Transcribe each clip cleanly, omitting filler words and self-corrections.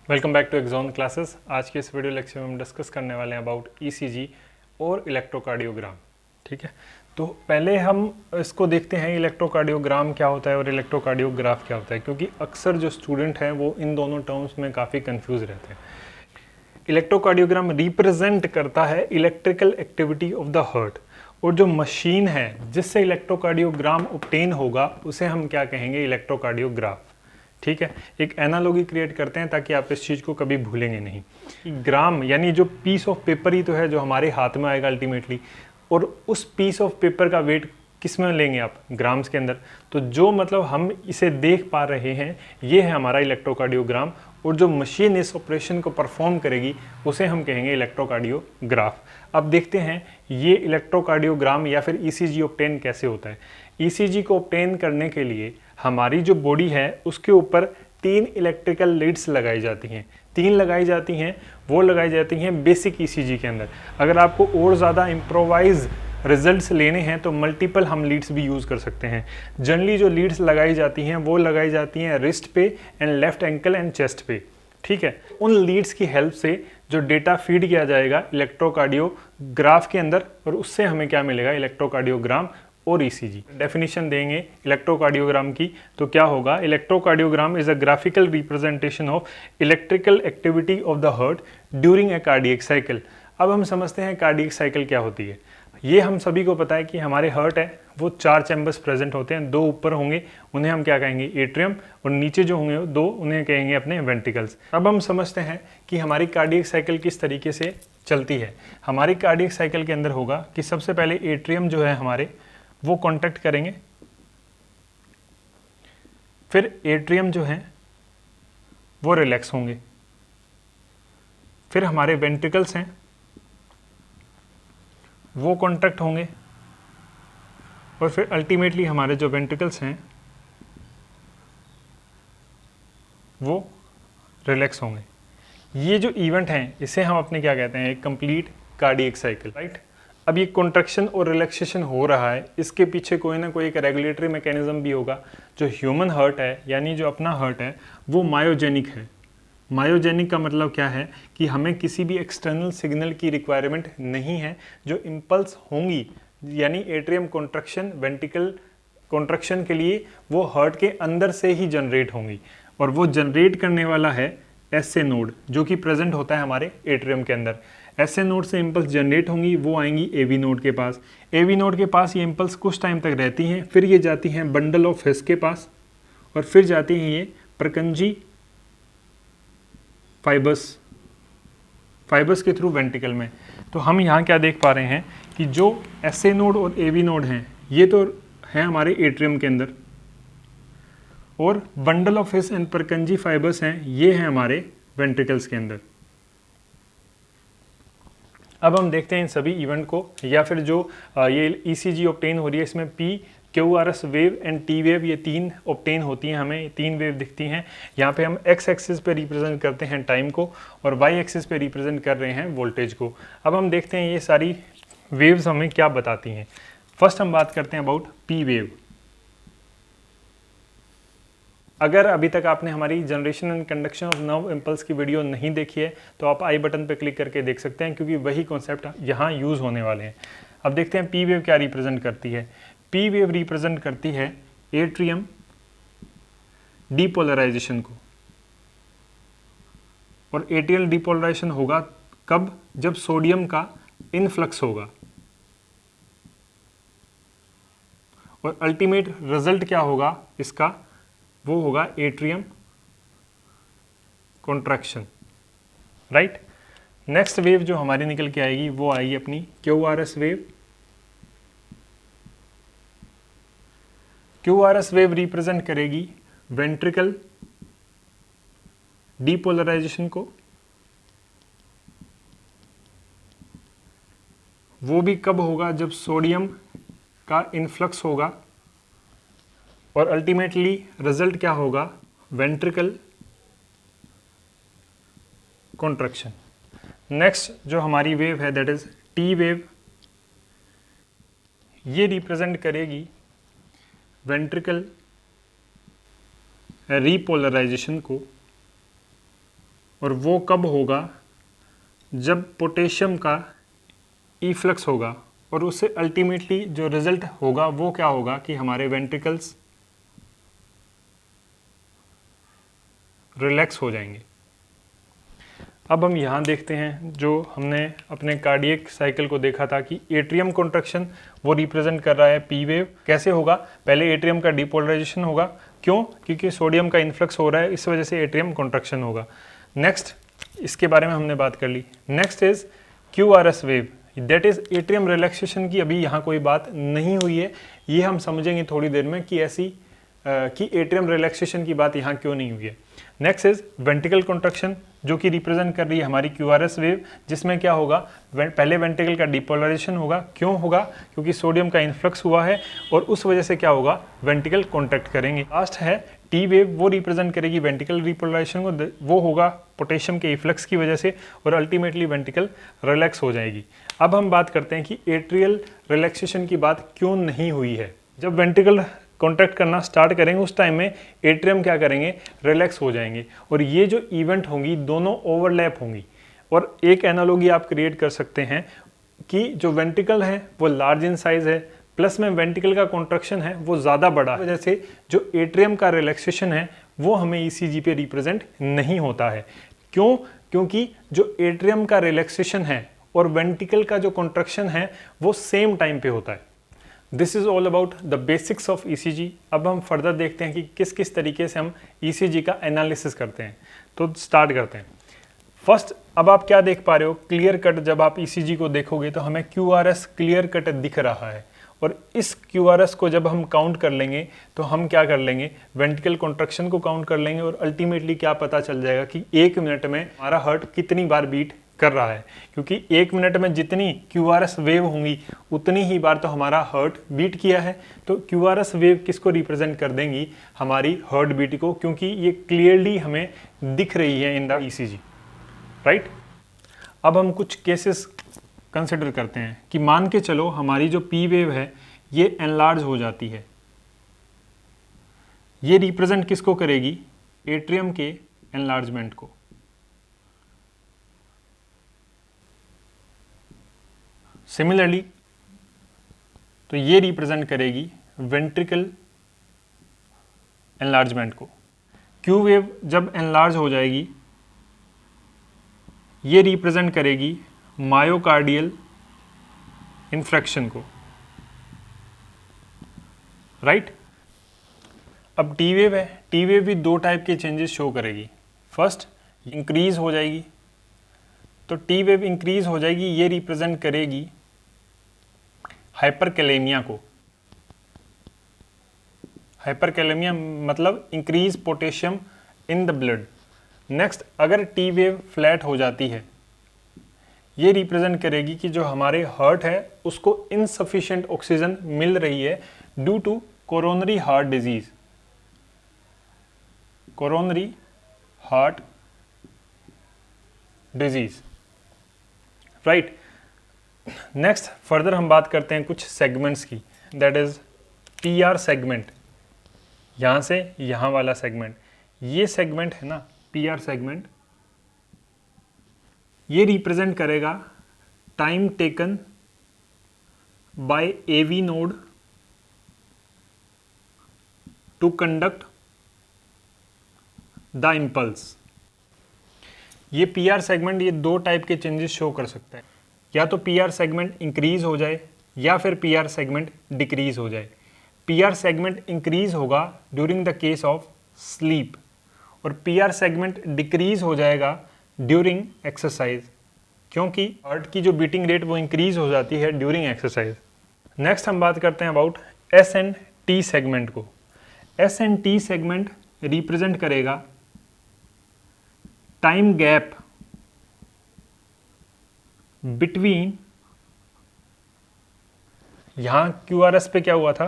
Welcome back to Exon classes. आज के इस वीडियो लेक्चर में हम डिस्कस करने वाले हैं अबाउट ईसीजी और इलेक्ट्रोकार्डियोग्राम। ठीक है, तो पहले हम इसको देखते हैं इलेक्ट्रोकार्डियोग्राम क्या होता है और इलेक्ट्रोकार्डियोग्राफ क्या होता है, क्योंकि अक्सर जो स्टूडेंट हैं वो इन दोनों टर्म्स में काफ़ी कंफ्यूज रहते हैं। इलेक्ट्रोकार्डियोग्राम रिप्रेजेंट करता है electrical activity of the heart, और जो मशीन है जिससे इलेक्ट्रोकार्डियोग्राम ऑब्टेन होगा उसे हम क्या कहेंगे, इलेक्ट्रोकार्डियोग्राफ। ठीक है, एक एनालॉजी क्रिएट करते हैं ताकि आप इस चीज़ को कभी भूलेंगे नहीं। ग्राम यानी जो पीस ऑफ पेपर ही तो है जो हमारे हाथ में आएगा अल्टीमेटली, और उस पीस ऑफ पेपर का वेट किस में लेंगे आप, ग्राम्स के अंदर। तो जो मतलब हम इसे देख पा रहे हैं ये है हमारा इलेक्ट्रोकार्डियोग्राम, और जो मशीन इस ऑपरेशन को परफॉर्म करेगी उसे हम कहेंगे इलेक्ट्रोकार्डियोग्राफ। अब देखते हैं ये इलेक्ट्रोकार्डियोग्राम या फिर ईसीजी ऑब्टेन कैसे होता है। ईसीजी को ऑब्टेन करने के लिए हमारी जो बॉडी है उसके ऊपर 3 इलेक्ट्रिकल लीड्स लगाई जाती हैं। 3 लगाई जाती हैं, वो लगाई जाती हैं बेसिक ईसीजी के अंदर। अगर आपको और ज़्यादा इम्प्रोवाइज रिजल्ट्स लेने हैं तो मल्टीपल हम लीड्स भी यूज़ कर सकते हैं। जनरली जो लीड्स लगाई जाती हैं वो लगाई जाती हैं रिस्ट पे and left ankle and chest पे। ठीक है, उन लीड्स की हेल्प से जो डेटा फीड किया जाएगा इलेक्ट्रोकार्डियोग्राफ के अंदर, और उससे हमें क्या मिलेगा, इलेक्ट्रोकार्डियोग्राम और ईसीजी। डेफिनेशन देंगे इलेक्ट्रोकार्डियोग्राम की तो क्या होगा, electrocardiogram is a graphical representation of electrical activity of the heart during a cardiac cycle. अब हम समझते हैं कार्डियक साइकिल क्या होती है। ये हम सभी को पता है कि हमारे हार्ट है वो 4 चैम्बर्स प्रेजेंट होते हैं, 2 ऊपर होंगे उन्हें हम क्या कहेंगे, एट्रियम, और नीचे जो होंगे 2 उन्हें कहेंगे अपने वेंट्रिकल्स। अब हम समझते हैं कि हमारी कार्डियक साइकिल किस तरीके से चलती है। हमारी कार्डियक साइकिल के अंदर होगा कि सबसे पहले एट्रियम जो है हमारे वो कॉन्टैक्ट करेंगे, फिर एट्रियम जो है वो रिलैक्स होंगे, फिर हमारे वेंट्रिकल्स हैं वो कॉन्ट्रैक्ट होंगे, और फिर अल्टीमेटली हमारे जो वेंट्रिकल्स हैं वो रिलैक्स होंगे। ये जो इवेंट हैं इसे हम अपने क्या कहते हैं, एक कंप्लीट कार्डियक साइकिल, राइट। अब ये कॉन्ट्रैक्शन और रिलैक्सेशन हो रहा है, इसके पीछे कोई ना कोई एक रेगुलेटरी मैकेनिज्म भी होगा। जो ह्यूमन हार्ट है यानी जो अपना हार्ट है वो मायोजेनिक है। मायोजेनिक का मतलब क्या है कि हमें किसी भी एक्सटर्नल सिग्नल की रिक्वायरमेंट नहीं है। जो इम्पल्स होंगी यानी एट्रियम कॉन्ट्रैक्शन, वेंट्रिकल कॉन्ट्रैक्शन के लिए वो हार्ट के अंदर से ही जनरेट होंगी, और वो जनरेट करने वाला है एसए नोड जो कि प्रेजेंट होता है हमारे एट्रियम के अंदर। एसए नोड से इम्पल्स जनरेट होंगी, वो आएंगी एवी नोड के पास। एवी नोड के पास ये इम्पल्स कुछ टाइम तक रहती हैं, फिर ये जाती हैं बंडल ऑफ हिस के पास, और फिर जाती हैं ये प्रकंजी फाइबर्स के थ्रू वेंट्रिकल में। तो हम यहाँ क्या देख पा रहे हैं कि जो एसए नोड और एवी नोड हैं ये तो हैं हमारे एट्रियम के अंदर, और bundle of His and Purkinje fibres हैं ये हैं हमारे वेंट्रिकल्स के अंदर। अब हम देखते हैं इन सभी इवेंट को, या फिर जो ये ईसीजी ऑब्टेन हो रही है इसमें P, QRS wave and T wave, ये 3 ऑब्टेन होती हैं, हमें 3 वेव दिखती हैं। यहाँ पे हम एक्स एक्सिस पे रिप्रेजेंट करते हैं टाइम को, और वाई एक्सिस पे रिप्रेजेंट कर रहे हैं वोल्टेज को। अब हम देखते हैं ये सारी वेव्स हमें क्या बताती हैं। फर्स्ट हम बात करते हैं अबाउट पी वेव। अगर अभी तक आपने हमारी generation and conduction of nerve impulse की वीडियो नहीं देखी है तो आप आई बटन पर क्लिक करके देख सकते हैं, क्योंकि वही कॉन्सेप्ट यहाँ यूज़ होने वाले हैं। अब देखते हैं पी वेव क्या रिप्रेजेंट करती है। पी वेव रिप्रेजेंट करती है एट्रियम डीपोलराइजेशन को, और एट्रियल डीपोलराइजेशन होगा कब, जब सोडियम का इनफ्लक्स होगा, और अल्टीमेट रिजल्ट क्या होगा इसका, वो होगा atrium contraction, right. Next wave जो हमारी निकल के आएगी वो आएगी अपनी QRS wave. QRS wave represent करेगी वेंट्रिकल डीपोलराइजेशन को, वो भी कब होगा, जब सोडियम का इनफ्लक्स होगा, और अल्टीमेटली रिजल्ट क्या होगा, वेंट्रिकल कॉन्ट्रैक्शन। नेक्स्ट जो हमारी वेव है दैट इज टी वेव, ये रिप्रेजेंट करेगी वेंट्रिकल रीपोलराइजेशन को, और वो कब होगा, जब पोटेशियम का इफ्लक्स होगा, और उससे अल्टीमेटली जो रिजल्ट होगा वो क्या होगा कि हमारे वेंट्रिकल्स रिलैक्स हो जाएंगे। अब हम यहाँ देखते हैं जो हमने अपने कार्डियक साइकिल को देखा था कि एट्रियम कॉन्ट्रैक्शन वो रिप्रेजेंट कर रहा है पी वेव। कैसे होगा, पहले एट्रियम का डिपोलराइजेशन होगा, क्यों, क्योंकि सोडियम का इन्फ्लक्स हो रहा है, इस वजह से एट्रियम कॉन्ट्रैक्शन होगा। नेक्स्ट, इसके बारे में हमने बात कर ली। Next is QRS wave, that is atrium relaxation की अभी यहाँ कोई बात नहीं हुई है, ये हम समझेंगे थोड़ी देर में कि ऐसी कि एट्रियम रिलैक्सेशन की बात यहाँ क्यों नहीं हुई है। नेक्स्ट इज वेंट्रिकल कॉन्ट्रैक्शन जो कि रिप्रेजेंट कर रही है हमारी QRS वेव, जिसमें क्या होगा, पहले वेंट्रिकल का डिपोलराइजेशन होगा। क्यों होगा, क्योंकि सोडियम का इन्फ्लक्स हुआ है और उस वजह से क्या होगा, वेंट्रिकल कॉन्ट्रैक्ट करेंगे। लास्ट है टी वेव, वो रिप्रेजेंट करेगी वेंट्रिकल रिपोलराइजेशन को, वो होगा पोटेशियम के इफ्लक्स की वजह से और अल्टीमेटली वेंट्रिकल रिलैक्स हो जाएगी। अब हम बात करते हैं कि एट्रियल रिलैक्सेशन की बात क्यों नहीं हुई है। जब वेंट्रिकल कॉन्ट्रैक्ट करना स्टार्ट करेंगे उस टाइम में एट्रियम क्या करेंगे, रिलैक्स हो जाएंगे, और ये जो इवेंट होंगी दोनों ओवरलैप होंगी। और एक एनालॉजी आप क्रिएट कर सकते हैं कि जो वेंट्रिकल है वो लार्ज इन साइज है, प्लस में वेंट्रिकल का कॉन्ट्रैक्शन है वो ज़्यादा बड़ा है, वजह से जो एट्रियम का रिलैक्सेशन है वो हमें ECG पे रिप्रेजेंट नहीं होता है। क्यों, क्योंकि जो एट्रियम का रिलैक्सेशन है और वेंट्रिकल का जो कॉन्ट्रैक्शन है वो सेम टाइम पे होता है। This is all about the basics of ECG। अब हम फर्दर देखते हैं कि किस किस तरीके से हम ECG का एनालिसिस करते हैं। तो स्टार्ट करते हैं। फर्स्ट, अब आप क्या देख पा रहे हो, क्लियर कट जब आप ECG को देखोगे तो हमें QRS क्लियर कट दिख रहा है, और इस QRS को जब हम काउंट कर लेंगे तो हम क्या कर लेंगे, वेंट्रिकल कॉन्ट्रैक्शन को काउंट कर लेंगे, और अल्टीमेटली क्या पता चल जाएगा कि 1 मिनट में हमारा हार्ट कितनी बार बीट कर रहा है, क्योंकि 1 मिनट में जितनी QRS वेव होंगी उतनी ही बार तो हमारा हार्ट बीट किया है। तो QRS वेव किसको रिप्रेजेंट कर देंगी, हमारी हार्ट बीट को, क्योंकि ये क्लियरली हमें दिख रही है इन द ECG, राइट। अब हम कुछ केसेस कंसिडर करते हैं कि मान के चलो हमारी जो P वेव है ये एनलार्ज हो जाती है, ये रिप्रेजेंट किसको करेगी, एट्रियम के एनलार्जमेंट को। सिमिलरली तो ये रिप्रेजेंट करेगी वेंट्रिकल एनलार्जमेंट को। Q वेव जब एनलार्ज हो जाएगी ये रिप्रेजेंट करेगी मायोकार्डियल इन्फ्रैक्शन को, राइट। अब T वेव है, T वेव भी 2 टाइप के चेंजेस शो करेगी। फर्स्ट, इंक्रीज हो जाएगी, तो T वेव इंक्रीज हो जाएगी, ये रिप्रेजेंट करेगी हाइपरकैलेमिया को। हाइपरकैलेमिया मतलब increase potassium in the blood. Next, अगर T वेव फ्लैट हो जाती है ये रिप्रेजेंट करेगी कि जो हमारे हार्ट है उसको इनसफिशिएंट ऑक्सीजन मिल रही है due to coronary heart disease, coronary heart disease, right. Next further हम बात करते हैं कुछ सेगमेंट्स की, दैट इज PR सेगमेंट, यहाँ से यहाँ वाला सेगमेंट, ये सेगमेंट है ना PR सेगमेंट, ये रिप्रेजेंट करेगा time taken by AV node to conduct the impulse. ये PR सेगमेंट ये 2 टाइप के चेंजेस शो कर सकता है, या तो PR सेगमेंट इंक्रीज हो जाए या फिर PR सेगमेंट डिक्रीज हो जाए। PR सेगमेंट इंक्रीज होगा during the case of sleep, और PR सेगमेंट डिक्रीज हो जाएगा ड्यूरिंग एक्सरसाइज, क्योंकि हार्ट की जो बीटिंग रेट वो इंक्रीज हो जाती है ड्यूरिंग एक्सरसाइज। नेक्स्ट हम बात करते हैं अबाउट S&T सेगमेंट को। S&T सेगमेंट रिप्रेजेंट करेगा टाइम गैप बिटवीन, यहां QRS पे क्या हुआ था,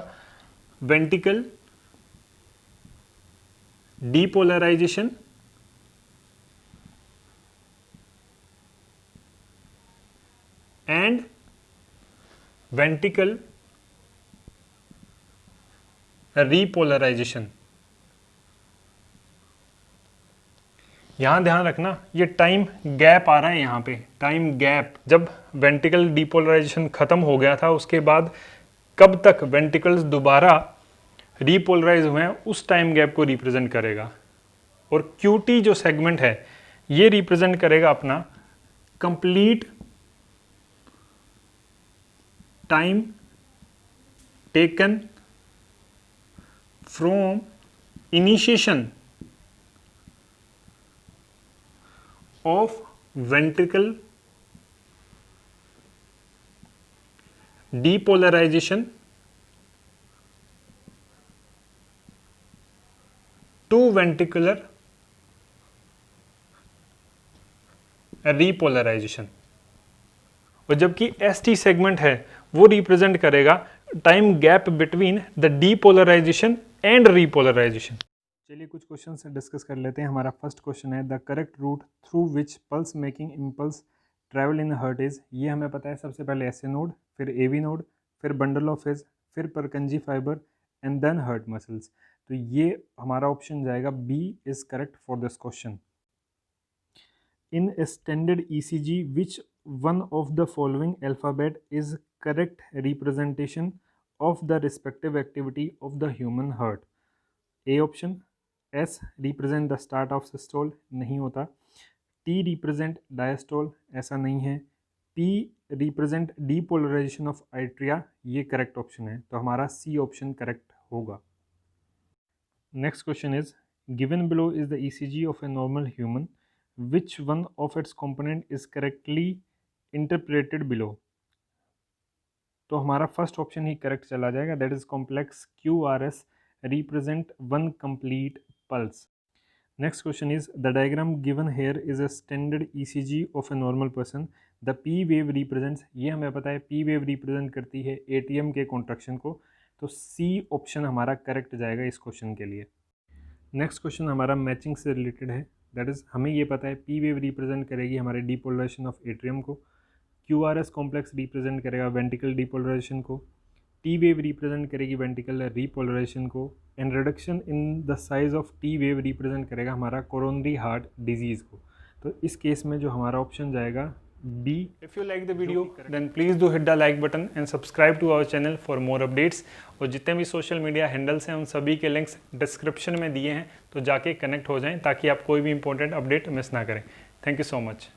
ventricle depolarisation and ventricle repolarisation. यहाँ ध्यान रखना ये टाइम गैप आ रहा है, यहाँ पे टाइम गैप, जब वेंट्रिकल डीपोलराइजेशन खत्म हो गया था उसके बाद कब तक वेंट्रिकल्स दोबारा रीपोलराइज हुए हैं उस टाइम गैप को रिप्रेजेंट करेगा। और QT जो सेगमेंट है ये रिप्रेजेंट करेगा अपना complete time taken from initiation of ventricle depolarization to ventricular repolarization। और जबकि ST सेगमेंट है वो रिप्रेजेंट करेगा time gap between the depolarization and repolarization. चलिए कुछ क्वेश्चन डिस्कस कर लेते हैं। हमारा फर्स्ट क्वेश्चन है the correct route through which pulse making impulse travel in heart is. ये हमें पता है, सबसे पहले SA नोड, फिर AV नोड, फिर बंडल ऑफ फेज, फिर Purkinje fibre and then heart muscles. तो ये हमारा ऑप्शन जाएगा B is correct for this question. In standard ECG which one of the following alphabet is correct representation of the respective activity of the human heart. A option S represent the start of systole, नहीं होता। T represent diastole, ऐसा नहीं है। P represent depolarisation of आर्टरिया, ये correct option है, तो हमारा C option correct होगा। Next question is given below is the ECG of a normal human, which one of its component is correctly interpreted below. तो हमारा फर्स्ट ऑप्शन ही correct चला जाएगा, that is complex QRS represent one complete pulse. Next question is the diagram given here is a standard ECG of a normal person. The P wave represents, ये हमें पता है P wave represent करती है ATM के contraction को, तो C option हमारा करेक्ट जाएगा इस क्वेश्चन के लिए। नेक्स्ट क्वेश्चन हमारा मैचिंग से रिलेटेड है, दैट इज हमें ये पता है P wave रिप्रेजेंट करेगी हमारे डीपोलराइजेशन ऑफ एट्रियम को, QRS कॉम्प्लेक्स रिप्रेजेंट करेगा वेंट्रिकल डीपोलराइजेशन को, T वेव रिप्रेजेंट करेगी वेंट्रिकुलर रीपोलराइजेशन को, and reduction in the size of T wave represent करेगा हमारा कोरोनरी हार्ट डिजीज़ को। तो इस केस में जो हमारा ऑप्शन जाएगा B। If you like the video then please do hit the like button and subscribe to our channel for more updates. और जितने भी सोशल मीडिया हैंडल्स हैं उन सभी के लिंक्स डिस्क्रिप्शन में दिए हैं, तो जाके कनेक्ट हो जाएं ताकि आप कोई भी इंपॉर्टेंट अपडेट मिस ना करें। Thank you so much.